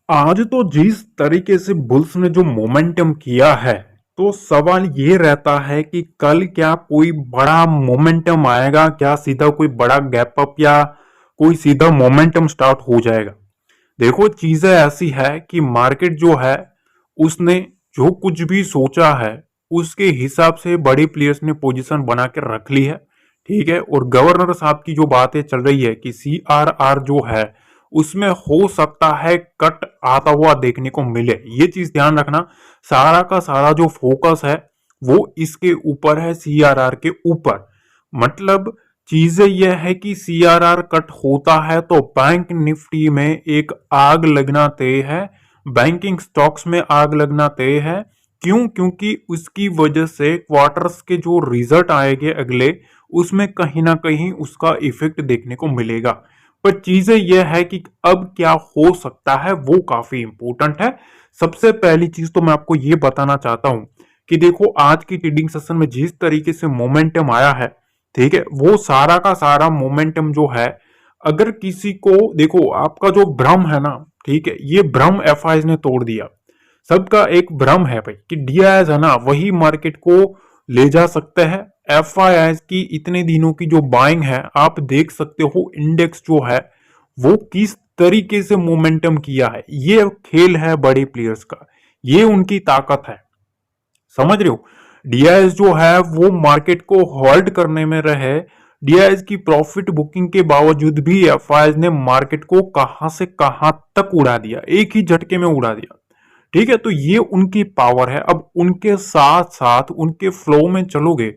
आज तो जिस तरीके से बुल्स ने जो मोमेंटम किया है, तो सवाल ये रहता है कि कल क्या कोई बड़ा मोमेंटम आएगा, क्या सीधा कोई बड़ा गैप अप या कोई सीधा मोमेंटम स्टार्ट हो जाएगा। देखो चीजें ऐसी है कि मार्केट जो है उसने जो कुछ भी सोचा है उसके हिसाब से बड़े प्लेयर्स ने पोजीशन बना के रख ली है। ठीक है, और गवर्नर साहब की जो बातें चल रही है कि CRR जो है उसमें हो सकता है कट आता हुआ देखने को मिले, ये चीज ध्यान रखना। सारा का सारा जो फोकस है वो इसके ऊपर है, CRR के ऊपर। मतलब चीजें यह है कि CRR कट होता है तो बैंक निफ्टी में एक आग लगना तय है, बैंकिंग स्टॉक्स में आग लगना तय है। क्यों? क्योंकि उसकी वजह से क्वार्टर्स के जो रिजल्ट आएंगे अगले, उसमें कहीं ना कहीं उसका इफेक्ट देखने को मिलेगा। पर चीजें यह है कि अब क्या हो सकता है वो काफी इंपॉर्टेंट है। सबसे पहली चीज तो मैं आपको ये बताना चाहता हूं कि देखो आज की ट्रेडिंग सेशन में जिस तरीके से मोमेंटम आया है, ठीक है, वो सारा का सारा मोमेंटम जो है, अगर किसी को देखो आपका जो भ्रम है ना, ठीक है, ये भ्रम एफआईज ने तोड़ दिया। सबका एक भ्रम है भाई कि डीआईएस है ना वही मार्केट को ले जा सकते हैं। एफआईआई की इतने दिनों की जो बाइंग है, आप देख सकते हो इंडेक्स जो है वो किस तरीके से मोमेंटम किया है। ये खेल है बड़े प्लेयर्स का, ये उनकी ताकत है, समझ रहे हो। डीआईएस जो है वो मार्केट को होल्ड करने में रहे। डीआईएस की प्रॉफिट बुकिंग के बावजूद भी एफआईआई ने मार्केट को कहां से कहां तक उड़ा दिया, एक ही झटके में उड़ा दिया। ठीक है, तो ये उनकी पावर है। अब उनके साथ साथ उनके फ्लो में चलोगे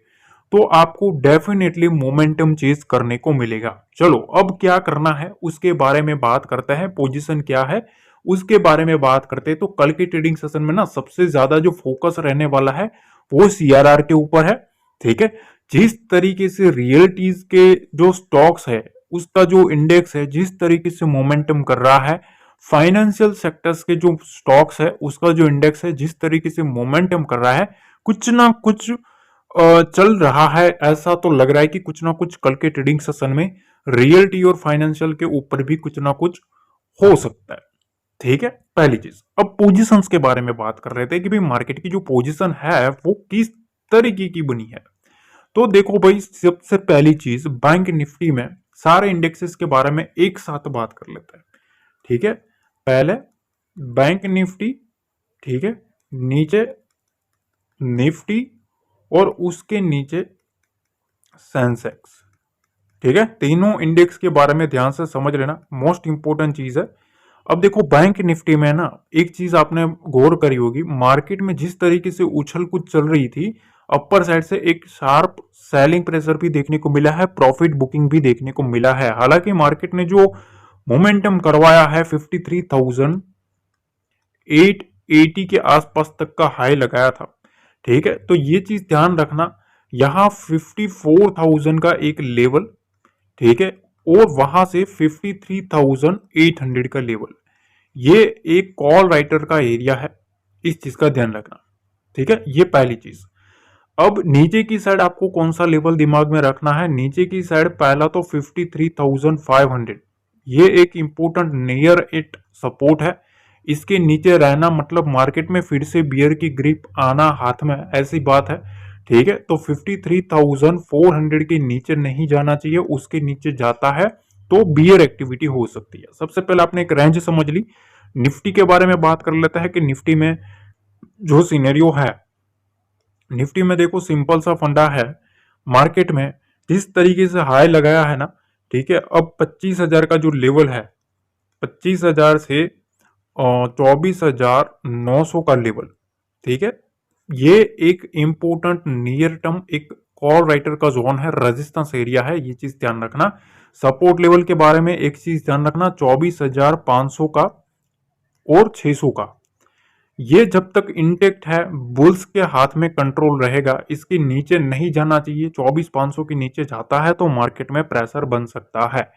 तो आपको डेफिनेटली मोमेंटम चेज करने को मिलेगा। चलो अब क्या करना है उसके बारे में बात करते हैं, पोजीशन क्या है उसके बारे में बात करते हैं। तो कल के ट्रेडिंग सेशन में ना सबसे ज्यादा जो फोकस रहने वाला है वो CRR के ऊपर है। ठीक है, जिस तरीके से रियलिटीज के जो स्टॉक्स है उसका जो इंडेक्स है जिस तरीके से मोमेंटम कर रहा है, फाइनेंशियल सेक्टर्स के जो स्टॉक्स है उसका जो इंडेक्स है जिस तरीके से मोमेंटम कर रहा है, कुछ ना कुछ चल रहा है। ऐसा तो लग रहा है कि कुछ ना कुछ कल के ट्रेडिंग सेशन में रियलिटी और फाइनेंशियल के ऊपर भी कुछ ना कुछ हो सकता है। ठीक है, पहली चीज। अब पोजीशंस के बारे में बात कर रहे थे कि भाई मार्केट की जो पोजीशन है वो किस तरीके की बनी है। तो देखो भाई, सबसे पहली चीज बैंक निफ्टी में सारे इंडेक्सेस के बारे में एक साथ बात कर लेते हैं। ठीक है, पहले बैंक निफ्टी, ठीक है, नीचे निफ्टी और उसके नीचे सेंसेक्स। ठीक है, तीनों इंडेक्स के बारे में ध्यान से समझ लेना, मोस्ट इंपोर्टेंट चीज है। अब देखो बैंक निफ्टी में ना एक चीज आपने गौर करी होगी, मार्केट में जिस तरीके से उछल कूद चल रही थी, अपर साइड से एक शार्प सेलिंग प्रेशर भी देखने को मिला है, प्रॉफिट बुकिंग भी देखने को मिला है। हालांकि मार्केट ने जो मोमेंटम करवाया है 53,880 के आसपास तक का हाई लगाया था। ठीक है, तो ये चीज ध्यान रखना, यहां 54,000 का एक लेवल, ठीक है, और वहां से 53,800 का लेवल, ये एक कॉल राइटर का एरिया है, इस चीज का ध्यान रखना। ठीक है, ये पहली चीज। अब नीचे की साइड आपको कौन सा लेवल दिमाग में रखना है, नीचे की साइड पहला तो 53,500, ये एक इंपोर्टेंट नियर इट सपोर्ट है। इसके नीचे रहना मतलब मार्केट में फिर से बियर की ग्रिप आना हाथ में, ऐसी बात है। ठीक है, तो 53,400 के नीचे नहीं जाना चाहिए, उसके नीचे जाता है तो बियर एक्टिविटी हो सकती है। सबसे पहले आपने एक रेंज समझ ली। निफ्टी के बारे में बात कर लेता है कि निफ्टी में जो सिनेरियो है, निफ्टी में देखो सिंपल सा फंडा है, मार्केट में जिस तरीके से हाई लगाया है ना, ठीक है, अब 25,000 का जो लेवल है, 25,000 से 24,900 का लेवल, ठीक है, ये एक इंपोर्टेंट नियर टर्म एक कॉल राइटर का जोन है, रेजिस्टेंस एरिया है, ये चीज ध्यान रखना। सपोर्ट लेवल के बारे में एक चीज ध्यान रखना, 24,500 का और 600 का, ये जब तक इंटेक्ट है, बुल्स के हाथ में कंट्रोल रहेगा, इसके नीचे नहीं जाना चाहिए। 24,500 के नीचे जाता है तो मार्केट में प्रेशर बन सकता है।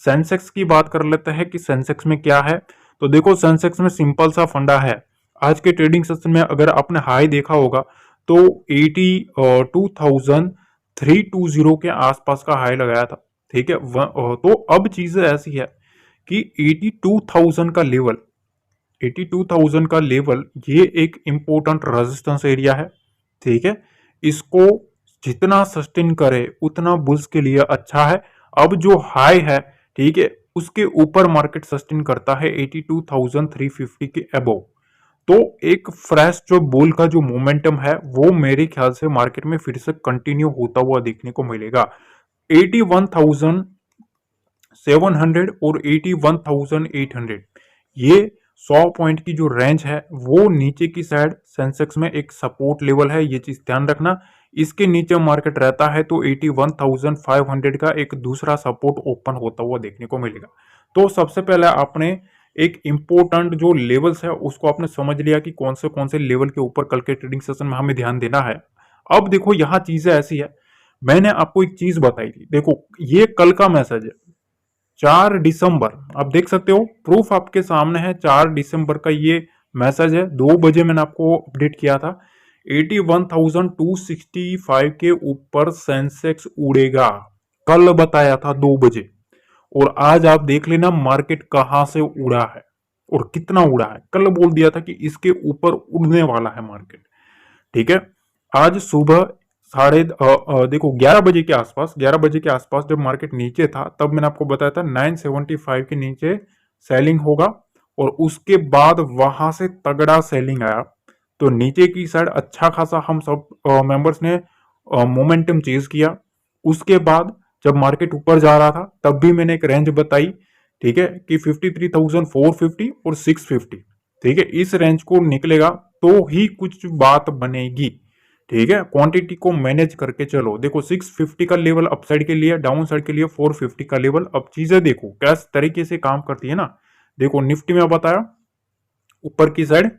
सेंसेक्स की बात कर लेते हैं कि सेंसेक्स में क्या है। तो देखो सेंसेक्स में सिंपल सा फंडा है, आज के ट्रेडिंग सेशन में अगर आपने हाई देखा होगा तो 82,320 के आसपास का हाई लगाया था। ठीक है, तो अब चीजें ऐसी है कि 82,000 का लेवल, 82,000 का लेवल ये एक इंपॉर्टेंट रेजिस्टेंस एरिया है। ठीक है, इसको जितना सस्टेन करे उतना बुल्स के लिए अच्छा है। अब जो हाई है, ठीक है, उसके ऊपर मार्केट सस्टेन करता है 82,350 के अबव, तो एक फ्रेश जो बुल का जो मोमेंटम है वो मेरे ख्याल से मार्केट में फिर से कंटिन्यू होता हुआ देखने को मिलेगा। 81,700 और 81,800, ये 100 पॉइंट की जो रेंज है वो नीचे की साइड सेंसेक्स में एक सपोर्ट लेवल है, ये चीज ध्यान रखना। इसके नीचे मार्केट रहता है तो 81,500 का एक दूसरा सपोर्ट ओपन होता हुआ देखने को मिलेगा। तो सबसे पहले आपने एक इंपॉर्टेंट जो लेवल्स है उसको आपने समझ लिया कि कौन से लेवल के ऊपर कल के ट्रेडिंग सेशन में हमें ध्यान देना है। अब देखो यहाँ चीजें ऐसी है, मैंने आपको एक चीज बताई थी, देखो ये कल का मैसेज है 4 दिसंबर, आप देख सकते हो प्रूफ आपके सामने है। 4 दिसंबर का ये मैसेज है, 2 बजे मैंने आपको अपडेट किया था 81,265 के ऊपर सेंसेक्स उड़ेगा, कल बताया था 2 बजे। और आज आप देख लेना मार्केट कहां से उड़ा है और कितना उड़ा है। कल बोल दिया था कि इसके ऊपर उड़ने वाला है मार्केट। ठीक है, आज सुबह देखो 11 बजे के आसपास, 11 बजे के आसपास जब मार्केट नीचे था तब मैंने आपको बताया था 975 के नीचे सेलिंग होगा और उसके बाद वहां से तगड़ा सेलिंग आया। तो नीचे की साइड अच्छा खासा हम सब मेंबर्स ने मोमेंटम चेज किया। उसके बाद जब मार्केट ऊपर जा रहा था तब भी मैंने एक रेंज बताई, ठीक है, कि 53,450 और 650, ठीक है, इस रेंज को निकलेगा तो ही कुछ बात बनेगी। ठीक है, क्वांटिटी को मैनेज करके चलो। देखो 650 का लेवल अपसाइड के लिए, डाउन साइड के लिए 450 का लेवल। अब चीजें देखो किस तरीके से काम करती है ना। देखो निफ्टी में बताया ऊपर की साइड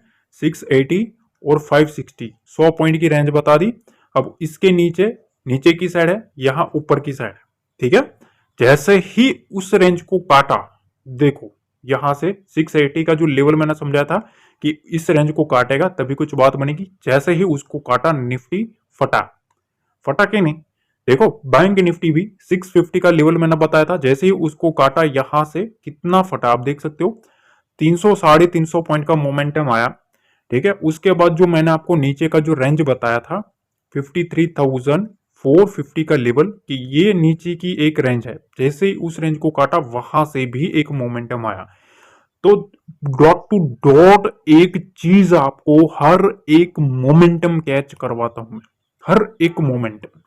680 और 560, 100 पॉइंट की रेंज बता दी। अब इसके नीचे नीचे की साइड है, यहां ऊपर की साइड है। ठीक है, जैसे ही उस रेंज को काटा, देखो यहां से 680 का जो लेवल मैंने समझा था कि इस रेंज को काटेगा तभी कुछ बात बनेगी, जैसे ही उसको काटा निफ्टी फटा। फटा के नहीं, देखो बैंक निफ्टी भी 650 का लेवल मैंने बताया था, जैसे ही उसको काटा यहां से कितना फटा आप देख सकते हो, 300 350 पॉइंट का मोमेंटम आया। ठीक है, उसके बाद जो मैंने आपको नीचे का जो रेंज बताया था 53,450 का लेवल, कि ये नीचे की एक रेंज है, जैसे ही उस रेंज को काटा वहां से भी एक मोमेंटम आया। तो डॉट टू डॉट एक चीज आपको हर एक मोमेंटम कैच करवाता हूं मैं, हर एक मोमेंटम।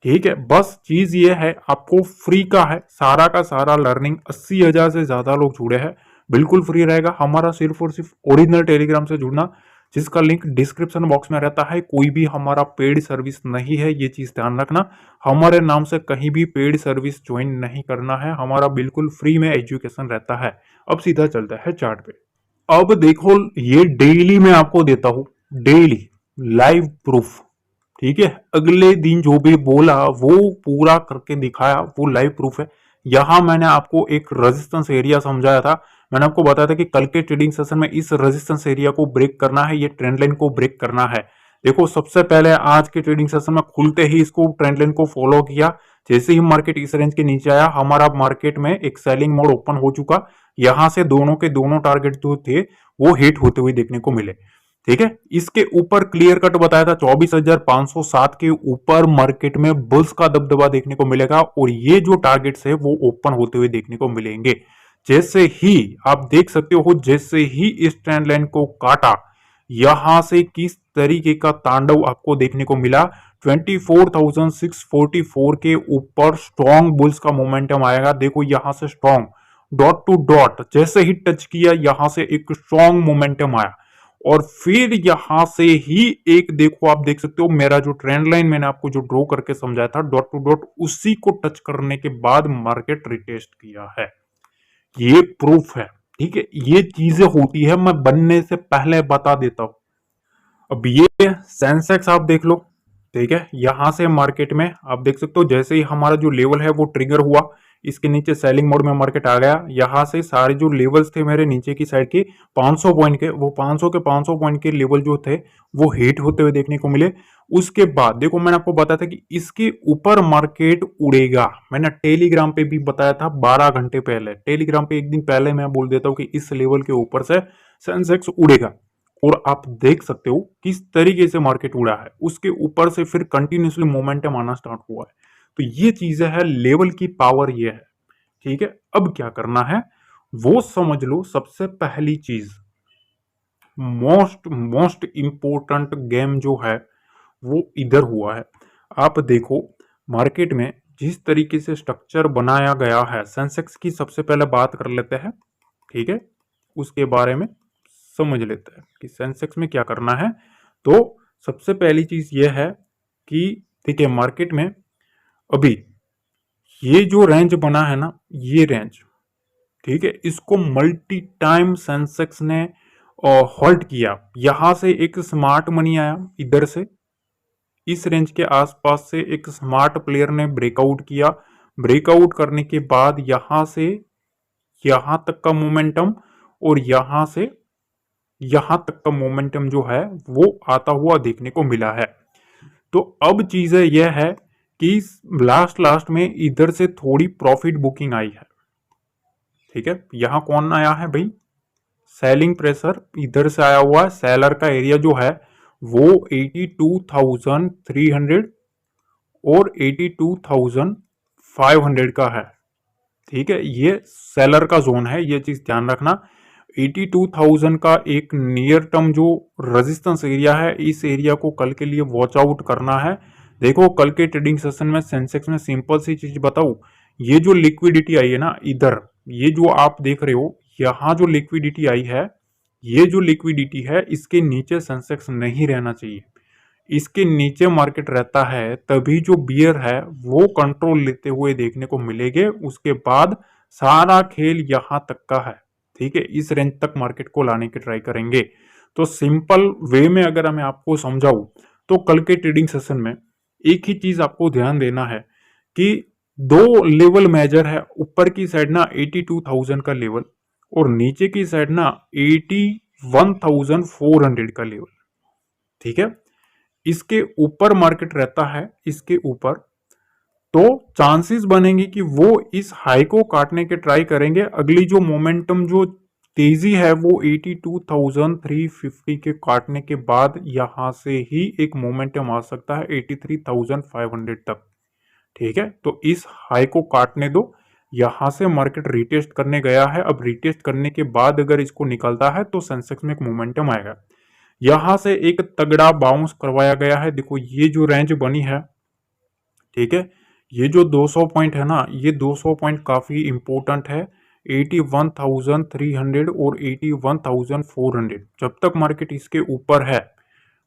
ठीक है, बस चीज ये है आपको फ्री का है सारा का सारा लर्निंग। 80,000 से ज्यादा लोग जुड़े हैं, बिल्कुल फ्री रहेगा हमारा सिर्फ और सिर्फ ओरिजिनल टेलीग्राम से जुड़ना, जिसका लिंक डिस्क्रिप्शन बॉक्स में रहता है। कोई भी हमारा पेड सर्विस नहीं है, ये चीज ध्यान रखना। हमारे नाम से कहीं भी पेड सर्विस ज्वाइन नहीं करना है, हमारा बिल्कुल फ्री में एजुकेशन रहता है। अब सीधा चलता है चार्ट पे। अब देखो ये डेली मैं आपको देता हूं, डेली लाइव प्रूफ। ठीक है, अगले दिन जो भी बोला वो पूरा करके दिखाया, वो लाइव प्रूफ है। यहां मैंने आपको एक रेजिस्टेंस एरिया समझाया था, मैंने आपको बताया था कि कल के ट्रेडिंग सेशन में इस रेजिस्टेंस एरिया को ब्रेक करना है, ये ट्रेंड लाइन को ब्रेक करना है। देखो सबसे पहले आज के ट्रेडिंग सेशन में खुलते ही इसको ट्रेंड लाइन को फॉलो किया, जैसे ही मार्केट इस रेंज के नीचे आया हमारा मार्केट में एक सेलिंग मोड ओपन हो चुका। यहां से दोनों के दोनों टारगेट जो थे वो हिट होते हुए देखने को मिले। ठीक है, इसके ऊपर क्लियर कट बताया था 24,507 के ऊपर मार्केट में बुल्स का दबदबा देखने को मिलेगा और ये जो टारगेट्स है वो ओपन होते हुए देखने को मिलेंगे। जैसे ही आप देख सकते हो, जैसे ही इस ट्रेंड लाइन को काटा, यहां से किस तरीके का तांडव आपको देखने को मिला। 24,644 के ऊपर स्ट्रॉन्ग बुल्स का मोमेंटम आएगा। देखो यहां से स्ट्रॉन्ग डॉट टू डॉट जैसे ही टच किया, यहां से एक स्ट्रॉन्ग मोमेंटम आया और फिर यहां से ही एक, देखो आप देख सकते हो मेरा जो ट्रेंड लाइन मैंने आपको जो ड्रॉ करके समझाया था डॉट टू डॉट, उसी को टच करने के बाद मार्केट रिटेस्ट किया है। ये प्रूफ है। ठीक है, ये चीजें होती है, मैं बनने से पहले बता देता हूं। अब ये सेंसेक्स आप देख लो, ठीक है, यहां से मार्केट में आप देख सकते हो जैसे ही हमारा जो लेवल है वो ट्रिगर हुआ इसके नीचे सेलिंग मोड में मार्केट आ गया। यहाँ से सारे जो लेवल्स थे मेरे नीचे की साइड के 500 पॉइंट के, वो 500 पॉइंट के लेवल जो थे वो हिट होते हुए देखने को मिले। उसके बाद देखो मैंने आपको बताया था कि इसके ऊपर मार्केट उड़ेगा। मैंने टेलीग्राम पे भी बताया था 12 घंटे पहले, टेलीग्राम पे एक दिन पहले मैं बोल देता हूँ कि इस लेवल के ऊपर से सेंसेक्स उड़ेगा। और आप देख सकते हो किस तरीके से मार्केट उड़ा है, उसके ऊपर से फिर कंटिन्यूसली मोमेंटम आना स्टार्ट हुआ है। तो ये चीजें है, लेवल की पावर ये है। ठीक है, अब क्या करना है वो समझ लो। सबसे पहली चीज, मोस्ट मोस्ट इंपॉर्टेंट गेम जो है वो इधर हुआ है। आप देखो मार्केट में जिस तरीके से स्ट्रक्चर बनाया गया है, सेंसेक्स की सबसे पहले बात कर लेते हैं। ठीक है, उसके बारे में समझ लेते हैं कि सेंसेक्स में क्या करना है। तो सबसे पहली चीज यह है कि देखिए मार्केट में अभी ये जो रेंज बना है ना, ये रेंज, ठीक है, इसको मल्टी टाइम सेंसेक्स ने होल्ड किया। यहां से एक स्मार्ट मनी आया, इधर से इस रेंज के आसपास से एक स्मार्ट प्लेयर ने ब्रेकआउट किया। ब्रेकआउट करने के बाद यहां से यहां तक का मोमेंटम और यहां से यहां तक का मोमेंटम जो है वो आता हुआ देखने को मिला है। तो अब चीज यह है कि लास्ट लास्ट में इधर से थोड़ी प्रॉफिट बुकिंग आई है। ठीक है, यहां कौन आया है भाई, सेलिंग प्रेशर इधर से आया हुआ है। सेलर का एरिया जो है वो 82,300 और 82,500 का है। ठीक है, ये सेलर का जोन है, ये चीज ध्यान रखना। 82,000 का एक नियर टर्म जो रेजिस्टेंस एरिया है, इस एरिया को कल के लिए वॉच आउट करना है। देखो कल के ट्रेडिंग सेशन में सेंसेक्स में सिंपल सी चीज बताऊं, ये जो लिक्विडिटी आई है ना इधर, ये जो आप देख रहे हो यहां जो लिक्विडिटी आई है, ये जो लिक्विडिटी है इसके नीचे सेंसेक्स नहीं रहना चाहिए। इसके नीचे मार्केट रहता है तभी जो बियर है वो कंट्रोल लेते हुए देखने को मिलेंगे। उसके बाद सारा खेल यहां तक का है। ठीक है, इस रेंज तक मार्केट को लाने की ट्राई करेंगे। तो सिंपल वे में अगर मैं आपको समझाऊं तो कल के ट्रेडिंग सेशन में एक ही चीज आपको ध्यान देना है कि दो लेवल मेजर है। ऊपर की साइड ना 82,000 का लेवल और नीचे की साइड ना 81,400 का लेवल। ठीक है, इसके ऊपर मार्केट रहता है, इसके ऊपर, तो चांसेस बनेंगे कि वो इस हाई को काटने के ट्राई करेंगे। अगली जो मोमेंटम जो तेजी है वो 82,350 के काटने के बाद यहां से ही एक मोमेंटम आ सकता है 83,500 तक। ठीक है, तो इस हाई को काटने दो। यहां से मार्केट रिटेस्ट करने गया है, अब रिटेस्ट करने के बाद अगर इसको निकलता है तो सेंसेक्स में एक मोमेंटम आएगा। यहां से एक तगड़ा बाउंस करवाया गया है। देखो ये जो रेंज बनी है, ठीक है, ये जो 200 पॉइंट है ना, ये 200 पॉइंट काफी इंपॉर्टेंट है। 81,300 और 81,400 जब तक मार्केट इसके ऊपर है,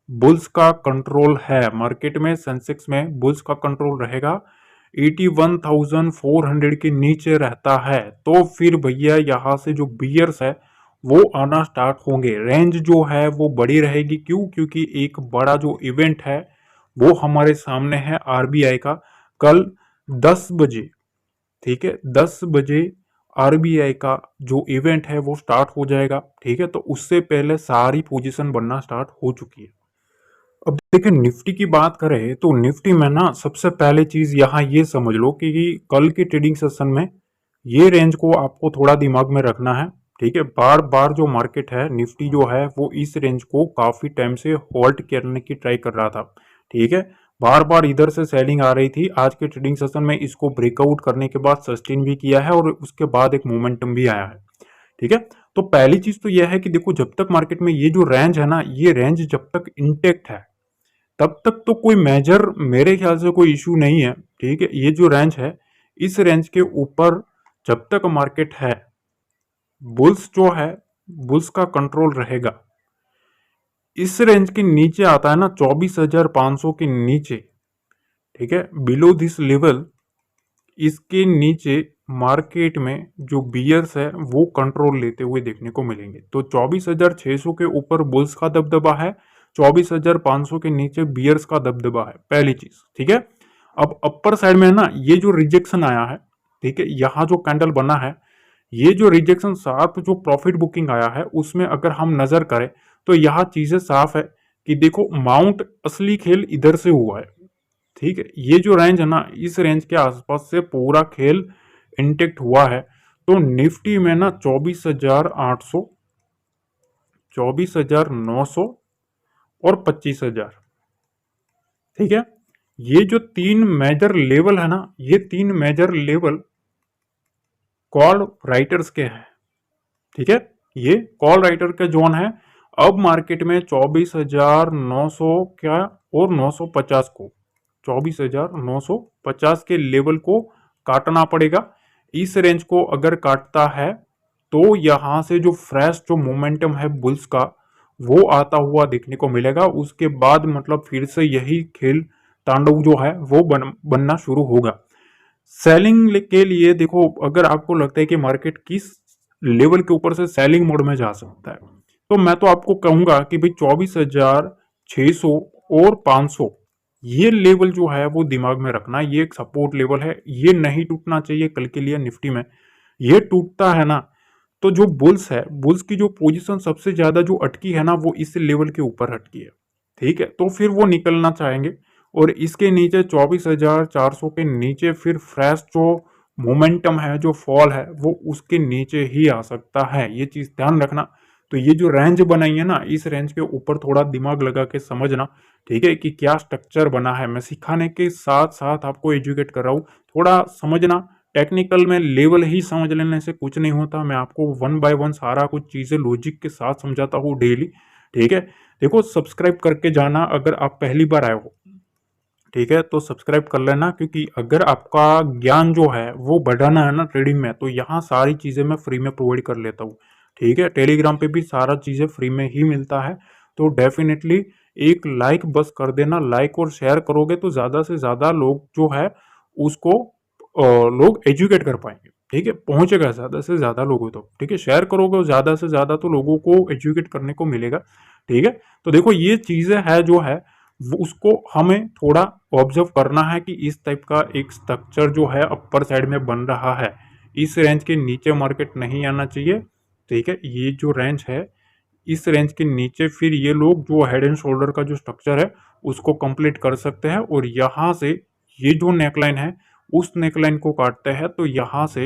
बुल्स का कंट्रोल है मार्केट में, सेंसेक्स में बुल्स का कंट्रोल रहेगा। 81,400 के नीचे रहता है तो फिर भैया यहाँ से जो बियर्स है वो आना स्टार्ट होंगे। रेंज जो है वो बड़ी रहेगी। क्यों? क्योंकि एक बड़ा जो इवेंट है वो हमारे सामने है आरबीआई का, कल 10 बजे। ठीक है, 10 बजे आरबीआई का जो इवेंट है वो स्टार्ट हो जाएगा। ठीक है, तो उससे पहले सारी पोजीशन बनना स्टार्ट हो चुकी है। अब देखिए निफ्टी की बात करें तो निफ्टी में ना सबसे पहले चीज यहाँ ये समझ लो कि कल के ट्रेडिंग सेशन में ये रेंज को आपको थोड़ा दिमाग में रखना है। ठीक है, बार बार जो मार्केट है निफ्टी जो है वो इस रेंज को काफी टाइम से होल्ड करने की ट्राई कर रहा था। ठीक है, बार बार इधर से सेलिंग आ रही थी। आज के ट्रेडिंग सेशन में इसको ब्रेकआउट करने के बाद सस्टेन भी किया है और उसके बाद एक मोमेंटम भी आया है। ठीक है, तो पहली चीज तो यह है कि देखो जब तक मार्केट में ये जो रेंज है ना, ये रेंज जब तक इंटेक्ट है तब तक तो कोई मेजर मेरे ख्याल से कोई इशू नहीं है। ठीक है, ये जो रेंज है, इस रेंज के ऊपर जब तक मार्केट है, बुल्स जो है, बुल्स का कंट्रोल रहेगा। इस रेंज के नीचे आता है ना 24,500 के नीचे, ठीक है, बिलो दिस लेवल, इसके नीचे मार्केट में जो बियर्स है वो कंट्रोल लेते हुए देखने को मिलेंगे। तो 24,600 के ऊपर बुल्स का दबदबा है, 24,500 के नीचे बियर्स का दबदबा है, पहली चीज। ठीक है, अब अपर साइड में है ना, ये जो रिजेक्शन आया है, ठीक है, यहाँ जो कैंडल बना है, ये जो रिजेक्शन साथ जो प्रॉफिट बुकिंग आया है उसमें अगर हम नजर करें तो यहाँ चीजें साफ है कि देखो माउंट असली खेल इधर से हुआ है। ठीक है, ये जो रेंज है ना, इस रेंज के आसपास से पूरा खेल इंटेक्ट हुआ है। तो निफ्टी में ना 24,800, 24,900 और 25,000। ठीक है, ये जो तीन मेजर लेवल है ना, ये तीन मेजर लेवल कॉल राइटर्स के हैं। ठीक है, ये कॉल राइटर का जोन है। अब मार्केट में 24,900 क्या और 950 को, 24,950 के लेवल को काटना पड़ेगा। इस रेंज को अगर काटता है तो यहां से जो फ्रेश जो मोमेंटम है बुल्स का वो आता हुआ देखने को मिलेगा। उसके बाद मतलब फिर से यही खेल तांडव जो है वो बनना शुरू होगा। सेलिंग के लिए देखो, अगर आपको लगता है कि मार्केट किस लेवल के ऊपर से सेलिंग मोड में जा सकता है, तो मैं तो आपको कहूंगा कि भाई 24,600 और 500 ये लेवल जो है वो दिमाग में रखना। ये एक सपोर्ट लेवल है, ये नहीं टूटना चाहिए कल के लिए निफ्टी में। ये टूटता है ना तो जो बुल्स है, बुल्स की जो पोजीशन सबसे ज्यादा जो अटकी है ना वो इस लेवल के ऊपर अटकी है। ठीक है, तो फिर वो निकलना चाहेंगे और इसके नीचे 24,400 के नीचे फिर फ्रेश जो मोमेंटम है, जो फॉल है, वो उसके नीचे ही आ सकता है। ये चीज ध्यान रखना। तो ये जो रेंज बनाई है ना, इस रेंज के ऊपर थोड़ा दिमाग लगा के समझना। ठीक है, कि क्या स्ट्रक्चर बना है। मैं सिखाने के साथ साथ आपको एजुकेट कर रहा हूँ, थोड़ा समझना। टेक्निकल में लेवल ही समझ लेने से कुछ नहीं होता। मैं आपको वन बाय वन सारा कुछ चीजें लॉजिक के साथ समझाता हूँ डेली। ठीक है, देखो सब्सक्राइब करके जाना अगर आप पहली बार आए हो। ठीक है, तो सब्सक्राइब कर लेना, क्योंकि अगर आपका ज्ञान जो है वो बढ़ाना है ना ट्रेडिंग में, तो यहाँ सारी चीज़ें मैं फ्री में प्रोवाइड कर लेता हूँ। ठीक है, टेलीग्राम पे भी सारा चीज़ें फ्री में ही मिलता है। तो डेफिनेटली एक लाइक बस कर देना। लाइक और शेयर करोगे तो ज़्यादा से ज़्यादा लोग जो है उसको लोग एजुकेट कर पाएंगे। ठीक है, पहुंचेगा ज़्यादा से ज़्यादा लोगों तक। ठीक है, शेयर करोगे ज़्यादा से ज़्यादा तो लोगों को एजुकेट करने को मिलेगा। ठीक है, तो देखो ये चीज़ें है जो है वो उसको हमें थोड़ा ऑब्जर्व करना है कि इस टाइप का एक स्ट्रक्चर जो है अपर साइड में बन रहा है। इस रेंज के नीचे मार्केट नहीं आना चाहिए। ठीक है, ये जो रेंज है, इस रेंज के नीचे फिर ये लोग जो हेड एंड शोल्डर का जो स्ट्रक्चर है उसको कंप्लीट कर सकते हैं। और यहाँ से ये जो नेकलाइन है उस नेकलाइन को काटते हैं तो यहाँ से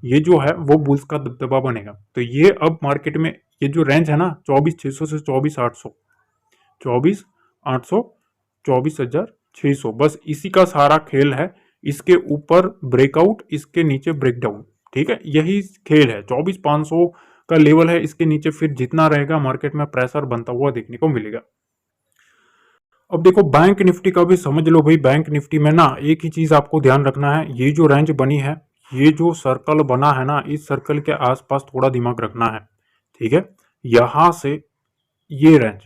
ये जो है वो बुल्स का दबदबा बनेगा। तो ये अब मार्केट में ये जो रेंज है ना 24,600 से 24,800, 24,800, 24,600, बस इसी का सारा खेल है। इसके ऊपर ब्रेकआउट, इसके नीचे ब्रेकडाउन। ठीक है, यही खेल है। 24,500 का लेवल है, इसके नीचे फिर जितना रहेगा मार्केट में प्रेशर बनता हुआ देखने को मिलेगा। अब देखो बैंक निफ्टी का भी समझ लो भाई। बैंक निफ्टी में ना एक ही चीज आपको ध्यान रखना है, ये जो रेंज बनी है, ये जो सर्कल बना है ना, इस सर्कल के आसपास थोड़ा दिमाग रखना है। ठीक है, यहां से ये रेंज,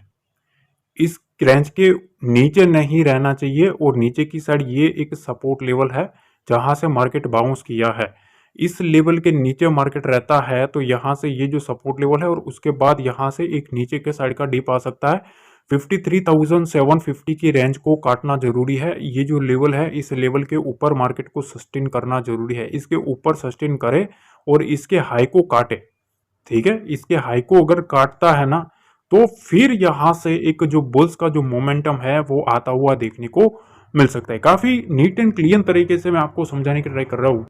इस रेंज के नीचे नहीं रहना चाहिए और नीचे की साइड ये एक सपोर्ट लेवल है जहां से मार्केट बाउंस किया है। इस लेवल के नीचे मार्केट रहता है तो यहां से ये जो सपोर्ट लेवल है और उसके बाद यहां से एक नीचे के साइड का डिप आ सकता है। 53,750 की रेंज को काटना जरूरी है। ये जो लेवल है, इस लेवल के ऊपर मार्केट को सस्टेन करना जरूरी है। इसके ऊपर सस्टेन करे और इसके हाई को काटे। ठीक है, इसके हाई को अगर काटता है ना तो फिर यहां से एक जो बुल्स का जो मोमेंटम है वो आता हुआ देखने को मिल सकता है। काफी नीट एंड क्लियर तरीके से मैं आपको समझाने की ट्राई कर रहा हूँ।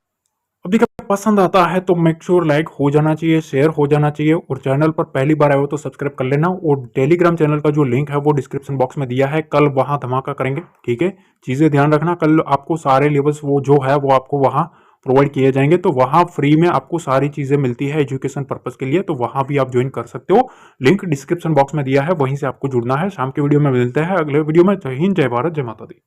अब देखिए, पसंद आता है तो मेक श्योर लाइक हो जाना चाहिए, शेयर हो जाना चाहिए, और चैनल पर पहली बार आए हो तो सब्सक्राइब कर लेना। और टेलीग्राम चैनल का जो लिंक है वो डिस्क्रिप्शन बॉक्स में दिया है, कल वहां धमाका करेंगे। ठीक है, चीजें ध्यान रखना, कल आपको सारे लेवल्स वो जो है वो आपको वहां प्रोवाइड किए जाएंगे। तो वहां फ्री में आपको सारी चीजें मिलती है एजुकेशन पर्पज के लिए, तो वहां भी आप ज्वाइन कर सकते हो। लिंक डिस्क्रिप्शन बॉक्स में दिया है, वहीं से आपको जुड़ना है। शाम के वीडियो में मिलते हैं अगले वीडियो में। जय हिंद, जय भारत, जय माता दी।